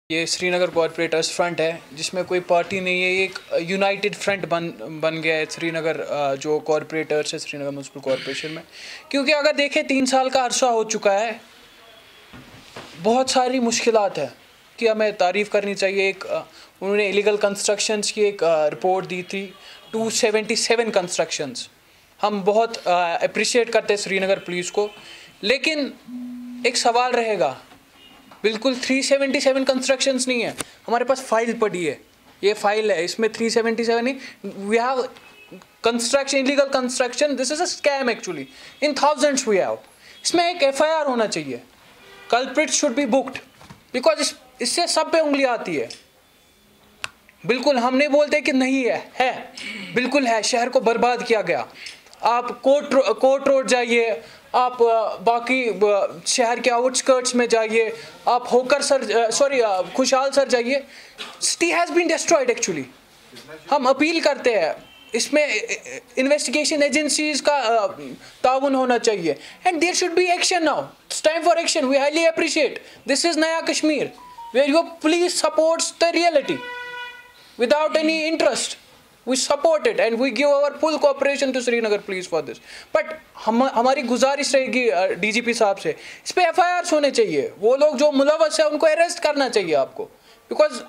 ये Srinagar corporators front है, जिसमें कोई पार्टी नहीं है। एक यूनाइटेड फ्रंट बन गया है श्रीनगर जो कॉरपोरेटर्स है श्रीनगर म्युनिसिपल कॉरपोरेशन में। क्योंकि अगर देखें 3 साल का अरसा हो चुका है, बहुत सारी मुश्किलात है कि हमें तारीफ़ करनी चाहिए। एक उन्होंने इलीगल कंस्ट्रक्शंस की एक रिपोर्ट दी थी, 277 कंस्ट्रक्शंस। हम बहुत अप्रिशिएट करते हैं श्रीनगर पुलिस को, लेकिन एक सवाल रहेगा, बिल्कुल 377 कंस्ट्रक्शंस नहीं है। हमारे पास फाइल पड़ी है, ये फाइल है, इसमें 377 नहीं। We have construction, illegal construction, this is a scam actually, in thousands we have. इसमें एक FIR होना चाहिए, culprit should be booked, because इससे सब पे उंगली आती है। बिल्कुल हम नहीं बोलते कि नहीं है बिल्कुल है। शहर को बर्बाद किया गया। आप कोर्ट रोड जाइए, आप बाकी शहर के आउटस्कर्ट्स में जाइए, आप होकर खुशहाल सर जाइए, city has been destroyed actually. हम अपील करते हैं, इसमें इन्वेस्टिगेशन एजेंसीज का ताउन होना चाहिए, and there should be action now. It's time for action. We highly appreciate, this is नया Kashmir where your police supports the reality without any interest. We support it and we give our full cooperation to Srinagar police for this. But हमारी गुजारिश रहेगी DGP साहब से, इस पे FIRs होने चाहिए। वो लोग जो मुलव्वस है उनको अरेस्ट करना चाहिए आपको, बिकॉज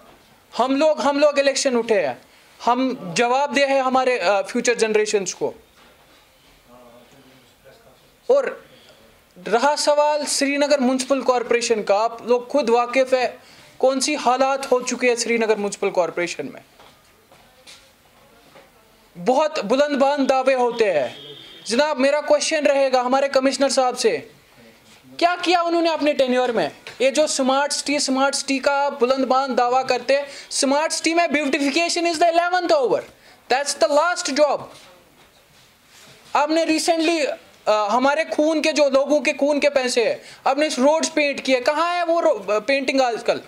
हम लोग इलेक्शन उठे हैं, हम जवाब दे हैं हमारे फ्यूचर जनरेशन्स को। और रहा सवाल श्रीनगर म्युनिसिपल कॉरपोरेशन का, आप लोग खुद वाकिफ है कौन सी हालात हो चुके हैं श्रीनगर म्युनिसिपल कॉरपोरेशन में। बहुत बुलंदबान दावे होते हैं। जनाब, मेरा क्वेश्चन रहेगा हमारे कमिश्नर साहब से, क्या किया उन्होंने अपने टेन्योर में? ये जो स्मार्ट सिटी का बुलंदबान दावा करते हैं, स्मार्ट सिटी में beautification is the 11th over, that's the last job. आपने रिसेंटली हमारे खून के, जो लोगों के खून के पैसे है, आपने रोड्स पेंट किए, कहाँ है वो पेंटिंग आजकल?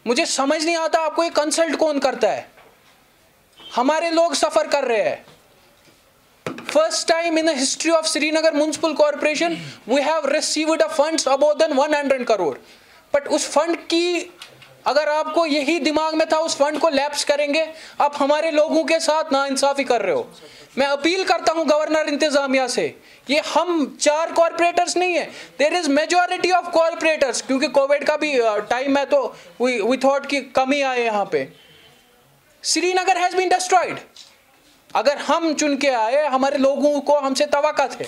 मुझे समझ नहीं आता आपको ये कंसल्ट कौन करता है। हमारे लोग सफर कर रहे हैं। First time in the history of Srinagar municipal corporation we have received a funds above than 100 crore. But उस फंड की, अगर आपको यही दिमाग में था उस फंड को लैप्स करेंगे, आप हमारे लोगों के साथ नाइंसाफी कर रहे हो। मैं अपील करता हूं गवर्नर इंतजामिया से, ये हम 4 कॉरपोरेटर्स नहीं है, there is majority of corporators. क्योंकि कोविड का भी टाइम है, तो वी थॉट कि कमी आए यहाँ पे। Srinagar has been destroyed. अगर हम चुन के आए, हमारे लोगों को हमसे तवक्का थे,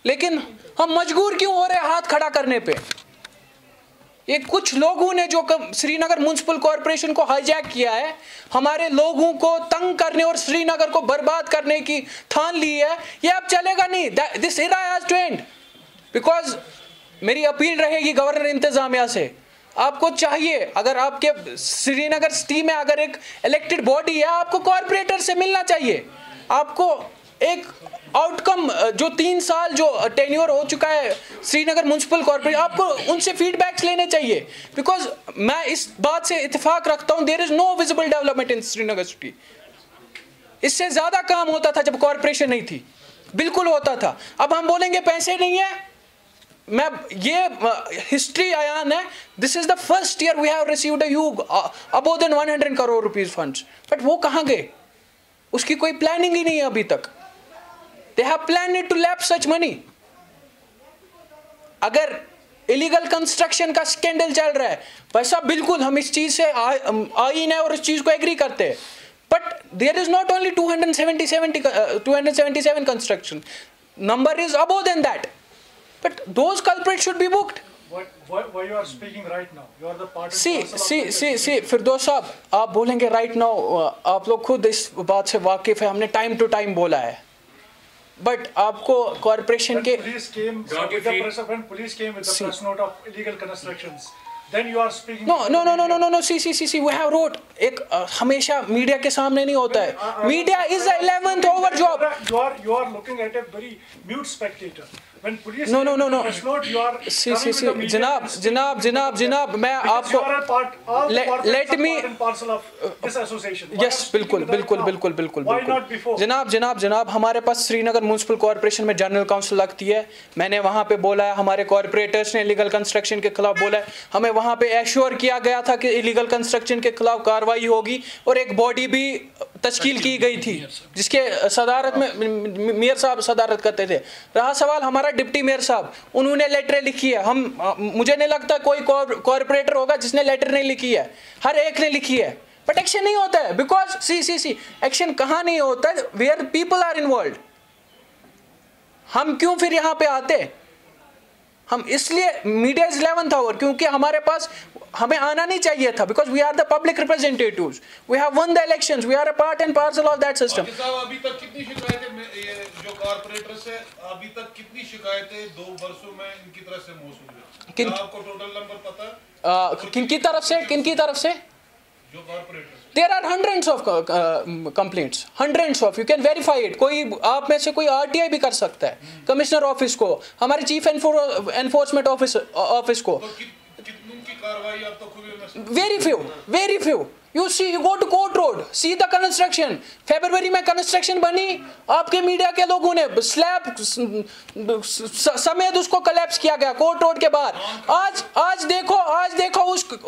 लेकिन हम मजबूर क्यों हो रहे हाथ खड़ा करने पे? ये कुछ लोगों ने जो श्रीनगर म्युनिसिपल कॉरपोरेशन को हाईजैक किया है, हमारे लोगों को तंग करने और श्रीनगर को बर्बाद करने की ठान ली है, ये अब चलेगा नहीं। This era has to end. Because मेरी अपील रहेगी गवर्नर इंतजामिया से, आपको चाहिए, अगर आपके श्रीनगर सिटी में अगर एक इलेक्टेड बॉडी है, आपको कॉरपोरेटर से मिलना चाहिए। आपको एक आउटकम, जो 3 साल जो टेन्योर हो चुका है श्रीनगर म्युनिसिपल कॉर्पोरेशन, आपको उनसे फीडबैक्स लेने चाहिए। बिकॉज मैं इस बात से इत्तेफाक रखता हूं, there is no visible development in Srinagar city. इससे ज्यादा काम होता था जब कॉर्पोरेशन नहीं थी, बिल्कुल होता था। अब हम बोलेंगे पैसे नहीं है, मैं ये हिस्ट्री आयान है, this is the first year we have received above than 100 crore rupees funds. But वो कहां गए? उसकी कोई प्लानिंग ही नहीं है अभी तक। They have planned to lapse such money. अगर इलीगल कंस्ट्रक्शन का स्कैंडल चल रहा है, वैसा बिल्कुल हम इस चीज से आईन है और इस चीज को एग्री करते हैं। But there is not only 277 construction, number is above than that, but those culprits should be booked. Why you are speaking right now? You are the part. See, फिरदौस साहब, आप बोलेंगे राइट नाउ, आप लोग खुद इस बात से वाकिफ है, हमने टाइम टू टाइम बोला है। बट आपको कॉर्पोरेशन के police came with the press note of illegal constructions, then you are speaking. No. See, we have wrote, एक हमेशा मीडिया के सामने नहीं होता है। Media is the 11th over job. You are looking at a very mute spectator. When police No, no, came no, with the no. press note, you are See, coming with the media जनाब मैं because आपको you are a part, all the let corporates are me- part and parcel of this association. Why yes are you speaking बिल्कुल to that बिल्कुल now? बिल्कुल बिल्कुल Why बिल्कुल not before? जनाब हमारे पास श्रीनगर म्यूनसिपल कॉर्पोरेशन में जनरल काउंसिल लगती है। मैंने वहाँ पे बोला है, हमारे कॉर्पोरेटर्स ने इलीगल कंस्ट्रक्शन के खिलाफ बोला है, हमें वहाँ पे एश्योर किया गया था कि इलीगल कंस्ट्रक्शन के खिलाफ कार्रवाई होगी और एक बॉडी भी तश्कील की गई थी जिसके सदारत में मेयर साहब सदारत करते थे। रहा सवाल हमारा डिप्टी मेयर साहब, उन्होंने लेटर लिखी है। मुझे नहीं लगता कोई कॉर्पोरेटर होगा जिसने लेटर नहीं लिखी है, हर एक ने लिखी है, बट एक्शन नहीं होता है। बिकॉज सी एक्शन कहाँ नहीं होता है? Where people are involve. हम क्यों फिर यहाँ पे आते? हम इसलिए मीडिया इज 11th आवर, क्योंकि हमारे पास हमें आना नहीं चाहिए था, because we are the public representatives, we have won the elections, we are a part and parcel of that system. अभी तक कितनी शिकायतें जो कारपोरेटर से अभी तक कितनी शिकायतें 2 वर्षों में इनकी तरफ से मौसूल है? क्या आपको टोटल नंबर पता है? किनकी तरफ से जो corporator There are hundreds of complaints, hundreds of, you can verify it. कोई आप में से कोई RTI भी कर सकता है, कमिश्नर ऑफिस को, हमारे चीफ एनफोर्समेंट ऑफिस को। तो कितनों की कार्रवाई आप तो खुद very few. You see, you go to Court Road, see the construction. February में कंस्ट्रक्शन बनी, आपके मीडिया के लोगों ने स्लैब समेत उसको कोलैप्स किया गया कोर्ट रोड के बाहर। आज देखो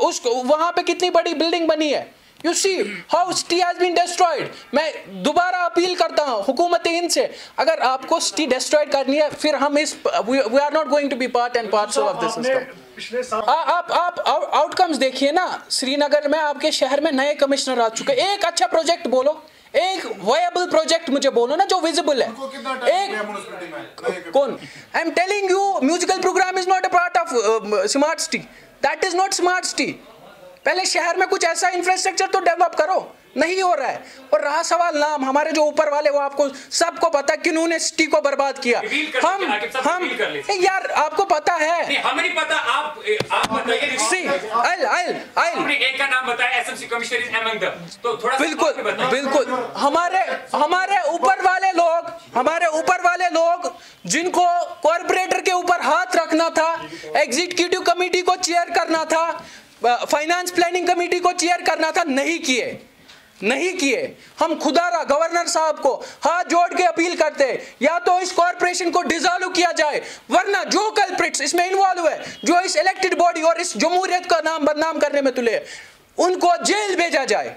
उस वहां पे कितनी बड़ी बिल्डिंग बनी है। You see how STI has been destroyed. मैं दोबारा अपील करता हूँ हुकूमत हिंद से, अगर आपको STI destroyed करनी है, फिर हम इस we are not going to be part and parcel of this system. आप आउटकम्स देखिए ना, श्रीनगर में आपके शहर में नए कमिश्नर आ चुके। एक अच्छा प्रोजेक्ट बोलो, एक वायबल प्रोजेक्ट मुझे बोलो ना जो विजिबल है। एक कौन? I am telling you, musical programme is not a part of smart city, that is not smart city. पहले शहर में कुछ ऐसा इंफ्रास्ट्रक्चर तो डेवलप करो, नहीं हो रहा है। और रहा सवाल नाम, हमारे जो ऊपर वाले वो आपको सबको पता किन्होंने सिटी को बर्बाद किया। हम यार आपको पता है, नहीं हमें नहीं पता। आप बताइए। सी आपने एक का नाम बताया, SMC commissioner is among them, तो थोड़ा बिल्कुल हमारे ऊपर वाले लोग जिनको कॉर्पोरेटर के ऊपर हाथ रखना था, एग्जीक्यूटिव कमेटी को चेयर करना था, फाइनेंस प्लानिंग कमेटी को चेयर करना था, नहीं किए। हम खुदारा गवर्नर साहब को हाथ जोड़ के अपील करते हैं, या तो इस कॉर्पोरेशन को डिसॉल्व किया जाए, वरना जो कल्प्रिट्स इसमें इन्वॉल्व है, जो इस इलेक्टेड बॉडी और इस जमहूरियत का नाम बदनाम करने में तुले, उनको जेल भेजा जाए।